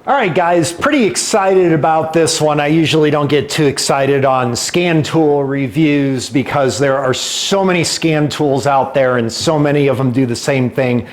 All right, guys, pretty excited about this one. I usually don't get too excited on Scantool reviews because there are so many scan tools out there and so many of them do the same thing.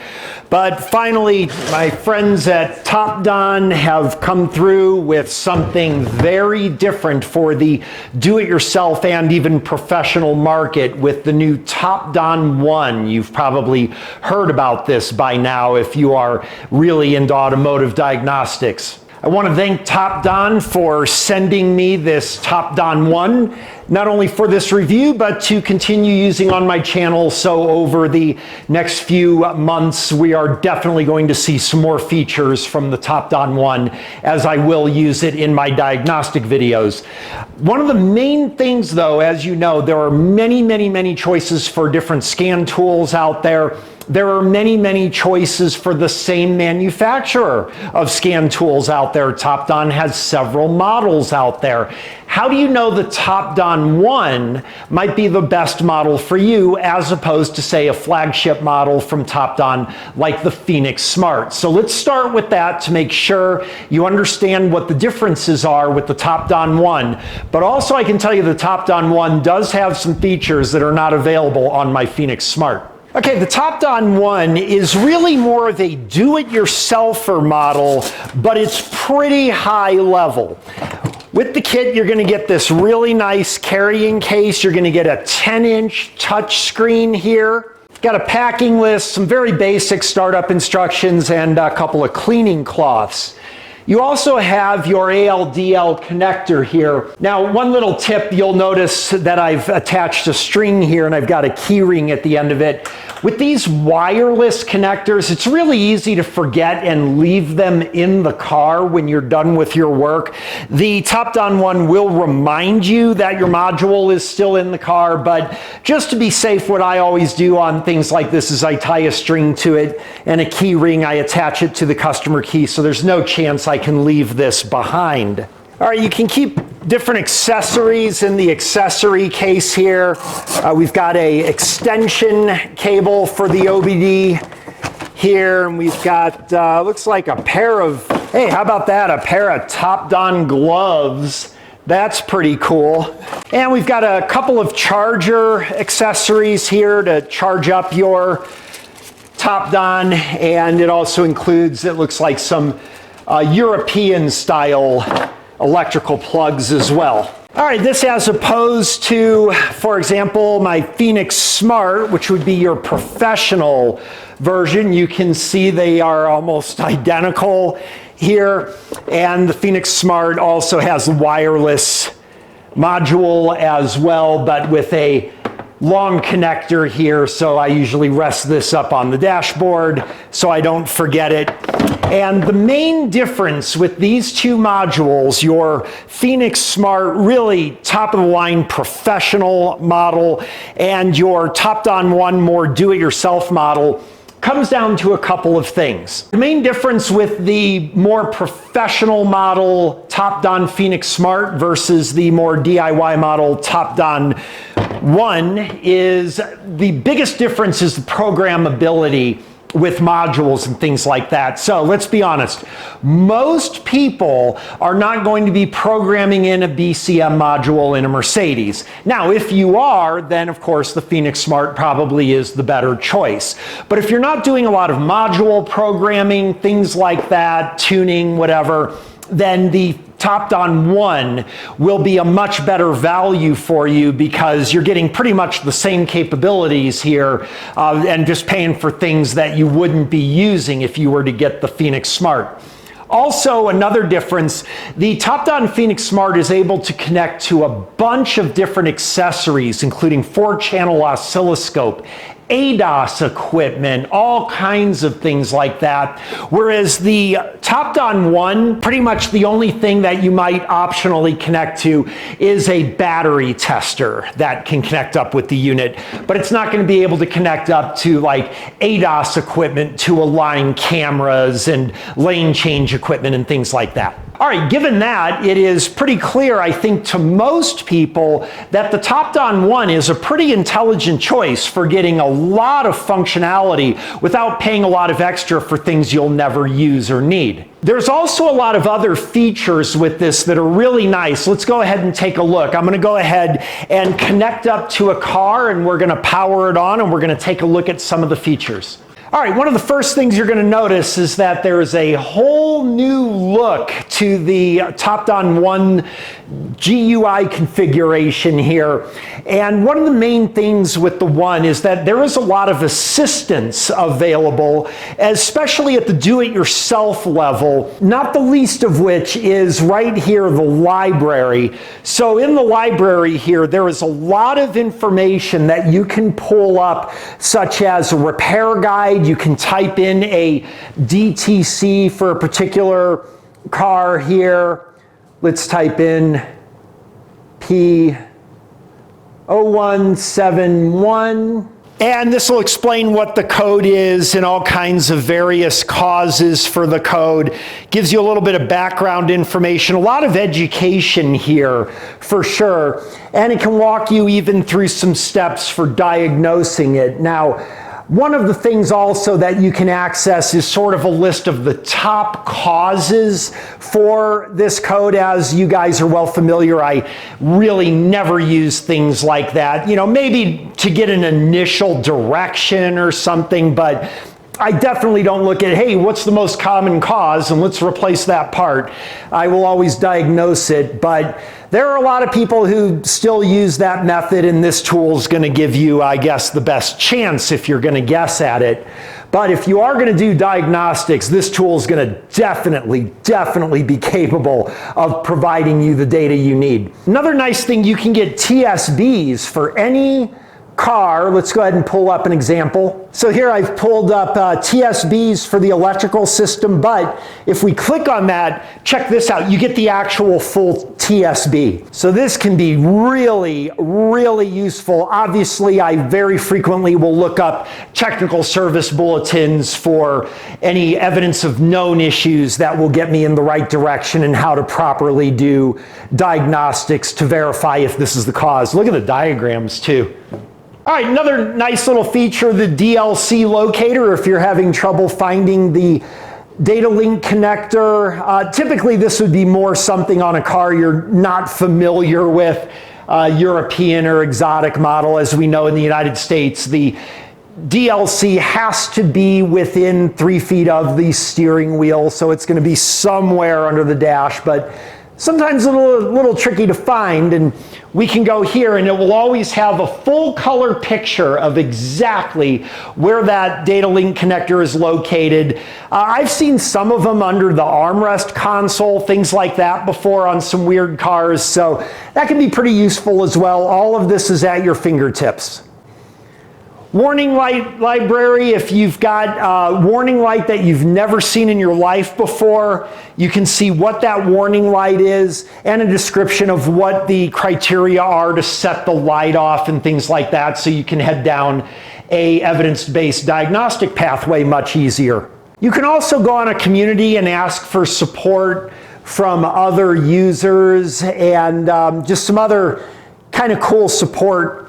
But finally, my friends at TOPDON have come through with something very different for the do-it-yourself and even professional market with the new TOPDON One. You've probably heard about this by now if you are really into automotive diagnostics. I want to thank TOPDON for sending me this TOPDON One, not only for this review, but to continue using on my channel. So over the next few months, we are definitely going to see some more features from the TOPDON One, as I will use it in my diagnostic videos. One of the main things, though, as you know, there are many choices for different scan tools out there. There are many choices for the same manufacturer of scan tools out there. TOPDON has several models out there. How do you know the TOPDON One might be the best model for you as opposed to, say, a flagship model from TOPDON like the Phoenix Smart? So let's start with that to make sure you understand what the differences are with the TOPDON One. But also I can tell you the TOPDON One does have some features that are not available on my Phoenix Smart. Okay, the TOPDON One is really more of a do-it-yourselfer model, but it's pretty high level. With the kit, you're going to get this really nice carrying case. You're going to get a 10-inch touch screen here. Got a packing list, some very basic startup instructions, and a couple of cleaning cloths. You also have your ALDL connector here. Now, one little tip, you'll notice that I've attached a string here and I've got a key ring at the end of it. With these wireless connectors, it's really easy to forget and leave them in the car when you're done with your work. The TOPDON One will remind you that your module is still in the car, but just to be safe, what I always do on things like this is I tie a string to it and a key ring. I attach it to the customer key, so there's no chance I can leave this behind. All right, you can keep different accessories in the accessory case here. We've got a extension cable for the OBD here, and we've got, looks like a pair of, hey, how about that? A pair of TOPDON gloves. That's pretty cool. And we've got a couple of charger accessories here to charge up your TOPDON, and it also includes, it looks like, some European style electrical plugs as well. All right, this as opposed to, for example, my Phoenix Smart, which would be your professional version. You can see they are almost identical here. And the Phoenix Smart also has a wireless module as well, but with a long connector here. So I usually rest this up on the dashboard so I don't forget it. And the main difference with these two modules, your Phoenix Smart, really top-of-the-line professional model, and your TOPDON One, more do-it-yourself model, comes down to a couple of things. The main difference with the more professional model TOPDON Phoenix Smart versus the more DIY model TOPDON One is the biggest difference is the programmability with modules and things like that. So let's be honest, most people are not going to be programming in a BCM module in a Mercedes. Now, if you are, then of course the Phoenix Smart probably is the better choice. But if you're not doing a lot of module programming, things like that, tuning, whatever, then the TOPDON One will be a much better value for you because you're getting pretty much the same capabilities here and just paying for things that you wouldn't be using if you were to get the Phoenix Smart. Also, another difference, the TOPDON Phoenix Smart is able to connect to a bunch of different accessories, including 4-channel oscilloscope, ADAS equipment, all kinds of things like that. Whereas the TOPDON One, pretty much the only thing that you might optionally connect to is a battery tester that can connect up with the unit, but it's not going to be able to connect up to like ADAS equipment to align cameras and lane change equipment and things like that. All right, given that, it is pretty clear, I think, to most people that the TOPDON One is a pretty intelligent choice for getting a lot of functionality without paying a lot of extra for things you'll never use or need. There's also a lot of other features with this that are really nice. Let's go ahead and take a look. I'm going to go ahead and connect up to a car, and we're going to power it on, and we're going to take a look at some of the features. All right, one of the first things you're going to notice is that there is a whole new look to the TOPDON ONE GUI configuration here. And one of the main things with the One is that there is a lot of assistance available, especially at the do-it-yourself level, not the least of which is right here, the library. So in the library here, there is a lot of information that you can pull up, such as a repair guide. You can type in a DTC for a particular car here. Let's type in P0171. And this will explain what the code is and all kinds of various causes for the code. Gives you a little bit of background information, a lot of education here for sure. And it can walk you even through some steps for diagnosing it. Now, one of the things also that you can access is sort of a list of the top causes for this code. As you guys are well familiar, I really never use things like that. You know, maybe to get an initial direction or something, but I definitely don't look at, hey, what's the most common cause and let's replace that part. I will always diagnose it, but there are a lot of people who still use that method, and this tool is going to give you, I guess, the best chance if you're going to guess at it. But if you are going to do diagnostics, this tool is going to definitely be capable of providing you the data you need. Another nice thing, you can get TSBs for any car. Let's go ahead and pull up an example. So here I've pulled up TSBs for the electrical system, but if we click on that, check this out, you get the actual full TSB. So this can be really useful. Obviously, I very frequently will look up technical service bulletins for any evidence of known issues that will get me in the right direction and how to properly do diagnostics to verify if this is the cause. Look at the diagrams too. All right, another nice little feature, the DLC locator, if you're having trouble finding the data link connector. Typically, this would be more something on a car you're not familiar with, European or exotic model. As we know in the United States, the DLC has to be within 3 feet of the steering wheel, so it's going to be somewhere under the dash, but sometimes a little tricky to find. And we can go here and it will always have a full color picture of exactly where that data link connector is located. I've seen some of them under the armrest console, things like that before on some weird cars, so that can be pretty useful as well. All of this is at your fingertips. Warning light library, if you've got a warning light that you've never seen in your life before, you can see what that warning light is and a description of what the criteria are to set the light off and things like that, so you can head down a evidence-based diagnostic pathway much easier. You can also go on a community and ask for support from other users and just some other kind of cool support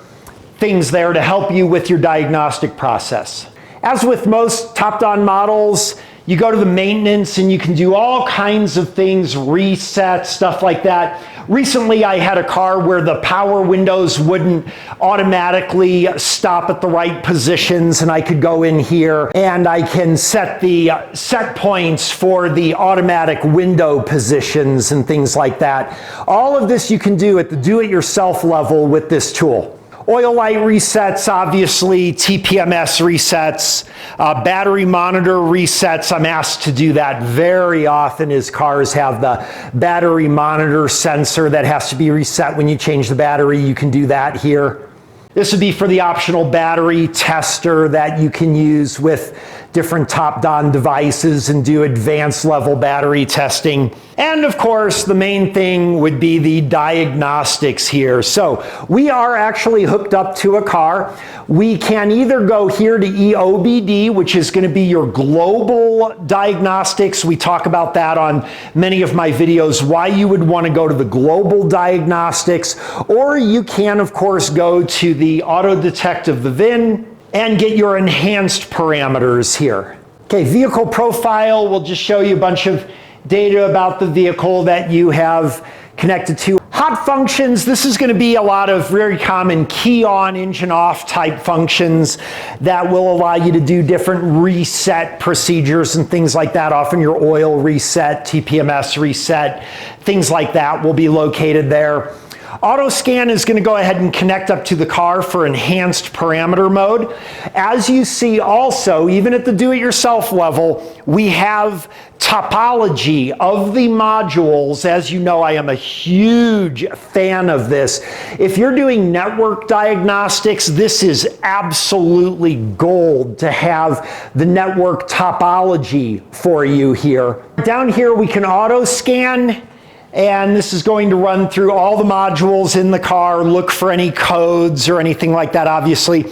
things there to help you with your diagnostic process. As with most TOPDON models, you go to the maintenance and you can do all kinds of things, reset, stuff like that. Recently, I had a car where the power windows wouldn't automatically stop at the right positions, and I could go in here and I can set the set points for the automatic window positions and things like that. All of this you can do at the do-it-yourself level with this tool. Oil light resets, obviously, TPMS resets, battery monitor resets. I'm asked to do that very often as cars have the battery monitor sensor that has to be reset when you change the battery. You can do that here. This would be for the optional battery tester that you can use with different TOPDON devices and do advanced level battery testing. And of course, the main thing would be the diagnostics here. So we are actually hooked up to a car. We can either go here to EOBD, which is going to be your global diagnostics. We talk about that on many of my videos, why you would want to go to the global diagnostics. Or you can, of course, go to the auto detect of the VIN and get your enhanced parameters here. Okay, vehicle profile will just show you a bunch of data about the vehicle that you have connected to. Hot functions, this is going to be a lot of very common key on, engine off type functions that will allow you to do different reset procedures and things like that. Often your oil reset, TPMS reset, things like that will be located there. Auto scan is going to go ahead and connect up to the car for enhanced parameter mode. As you see also, even at the do-it-yourself level, we have topology of the modules. As you know, I am a huge fan of this. If you're doing network diagnostics, this is absolutely gold to have the network topology for you here. Down here we can auto scan. And this is going to run through all the modules in the car, look for any codes or anything like that, obviously.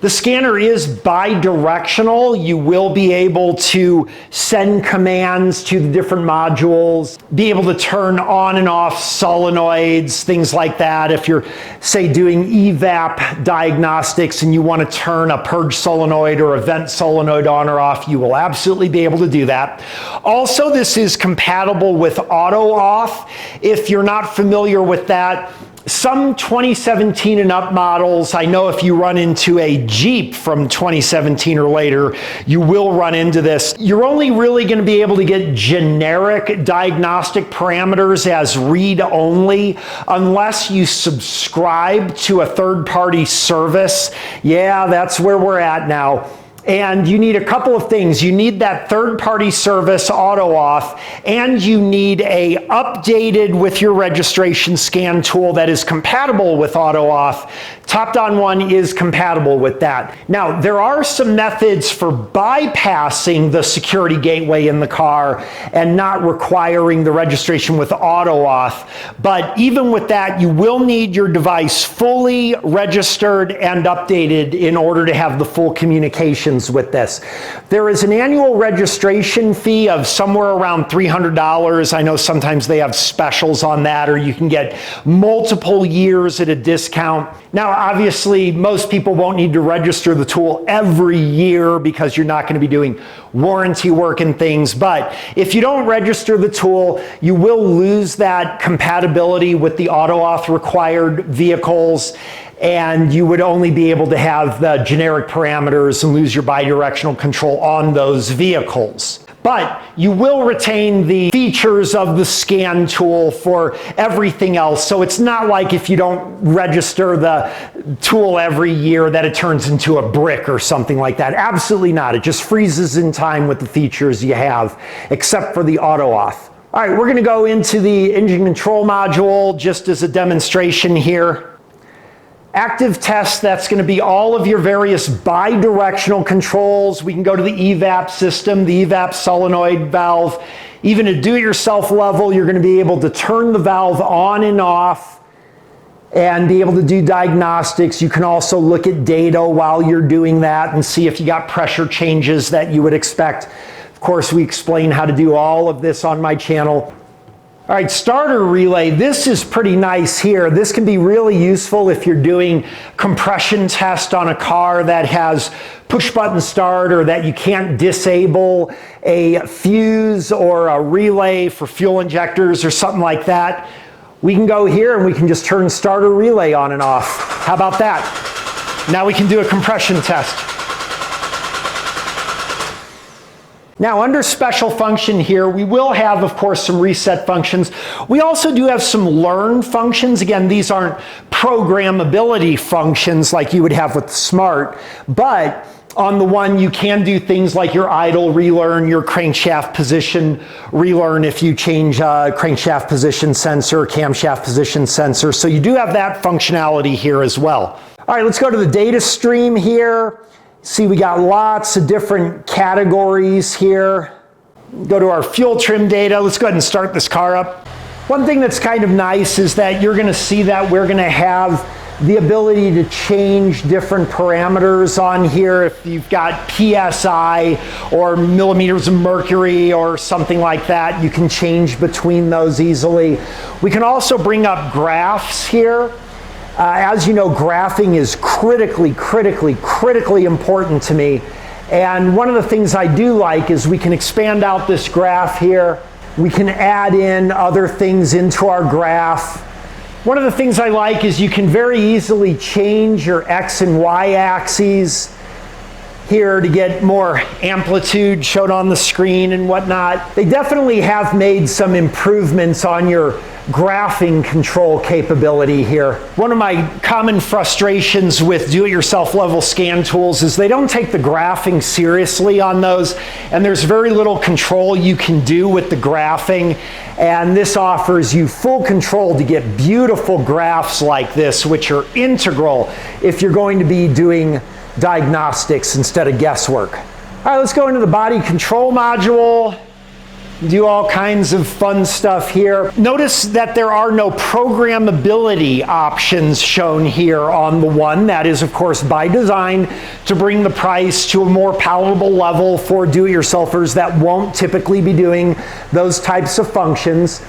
The scanner is bi-directional. You will be able to send commands to the different modules, be able to turn on and off solenoids, things like that. If you're, say, doing evap diagnostics and you want to turn a purge solenoid or a vent solenoid on or off, you will absolutely be able to do that. Also, this is compatible with auto off. If you're not familiar with that, some 2017 and up models, I know if you run into a Jeep from 2017 or later, you will run into this. You're only really going to be able to get generic diagnostic parameters as read only unless you subscribe to a third-party service. Yeah, that's where we're at now. And you need a couple of things. You need that third-party service auto off, and you need a updated with your registration scan tool that is compatible with auto off. TOPDON One is compatible with that. Now, there are some methods for bypassing the security gateway in the car and not requiring the registration with auto off. But even with that, you will need your device fully registered and updated in order to have the full communication with this. There is an annual registration fee of somewhere around $300. I know sometimes they have specials on that, or you can get multiple years at a discount. Now, obviously, most people won't need to register the tool every year because you're not going to be doing warranty work and things. But if you don't register the tool, you will lose that compatibility with the auto auth required vehicles, and you would only be able to have the generic parameters and lose your bidirectional control on those vehicles. But you will retain the features of the scan tool for everything else. So it's not like if you don't register the tool every year that it turns into a brick or something like that. Absolutely not. It just freezes in time with the features you have, except for the auto auth. All right, we're going to go into the engine control module just as a demonstration here. Active test, that's going to be all of your various bidirectional controls. We can go to the evap system, the evap solenoid valve. Even at do-it-yourself level, you're going to be able to turn the valve on and off and be able to do diagnostics. You can also look at data while you're doing that and see if you got pressure changes that you would expect. Of course, we explain how to do all of this on my channel. All right, starter relay, this is pretty nice here. This can be really useful if you're doing compression test on a car that has push button start or that you can't disable a fuse or a relay for fuel injectors or something like that. We can go here and we can just turn starter relay on and off. How about that? Now we can do a compression test. Now, under special function here, we will have, of course, some reset functions. We also do have some learn functions. Again, these aren't programmability functions like you would have with the Smart, but on the One, you can do things like your idle relearn, your crankshaft position relearn if you change crankshaft position sensor, camshaft position sensor. So you do have that functionality here as well. All right, let's go to the data stream here. See, we got lots of different categories here. Go to our fuel trim data. Let's go ahead and start this car up. One thing that's kind of nice is that you're going to see that we're going to have the ability to change different parameters on here. If you've got PSI or millimeters of mercury or something like that, you can change between those easily. We can also bring up graphs here. As you know, graphing is critically important to me. And one of the things I do like is we can expand out this graph here. We can add in other things into our graph. One of the things I like is you can very easily change your X and Y axes here to get more amplitude shown on the screen and whatnot. They definitely have made some improvements on your graphing control capability here. One of my common frustrations with do-it-yourself level scan tools is they don't take the graphing seriously on those, and there's very little control you can do with the graphing, and this offers you full control to get beautiful graphs like this, which are integral if you're going to be doing diagnostics instead of guesswork. All right, let's go into the body control module. Do all kinds of fun stuff here. Notice that there are no programmability options shown here on the One. That is, of course, by design to bring the price to a more palatable level for do-it-yourselfers that won't typically be doing those types of functions.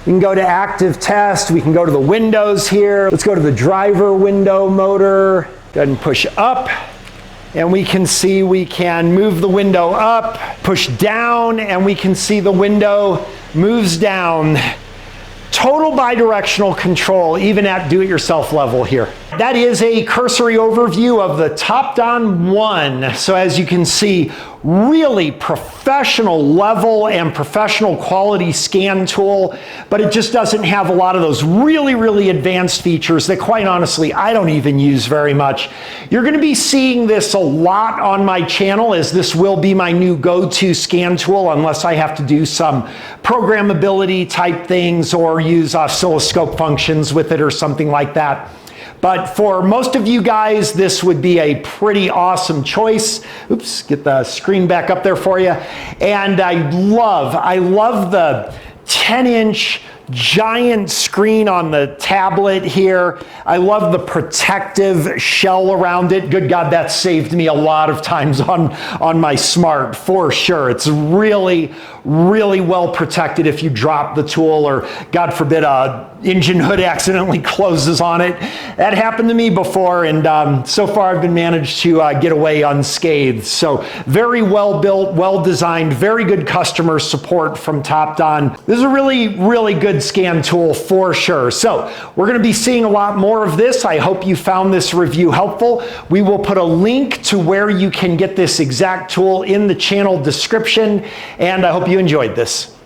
We can go to active test. We can go to the windows here. Let's go to the driver window motor. Go ahead and push up. And we can see we can move the window up, push down, and we can see the window moves down. Total bidirectional control, even at do-it-yourself level here. That is a cursory overview of the TOPDON One. So as you can see, really professional level and professional quality scan tool, but it just doesn't have a lot of those really, really advanced features that, quite honestly, I don't even use very much. You're going to be seeing this a lot on my channel, as this will be my new go-to scan tool unless I have to do some programmability type things or use oscilloscope functions with it or something like that. But for most of you guys, this would be a pretty awesome choice. Oops, get the screen back up there for you. And I love the 10-inch giant screen on the tablet here. I love the protective shell around it. Good God, that saved me a lot of times on my Smart, for sure. It's really, really well protected if you drop the tool or, God forbid, a engine hood accidentally closes on it. That happened to me before, and so far I've been managed to get away unscathed. So very well built, well designed, very good customer support from TOPDON. This is a really, really good scan tool for sure. So we're going to be seeing a lot more of this. I hope you found this review helpful. We will put a link to where you can get this exact tool in the channel description, and I hope you enjoyed this.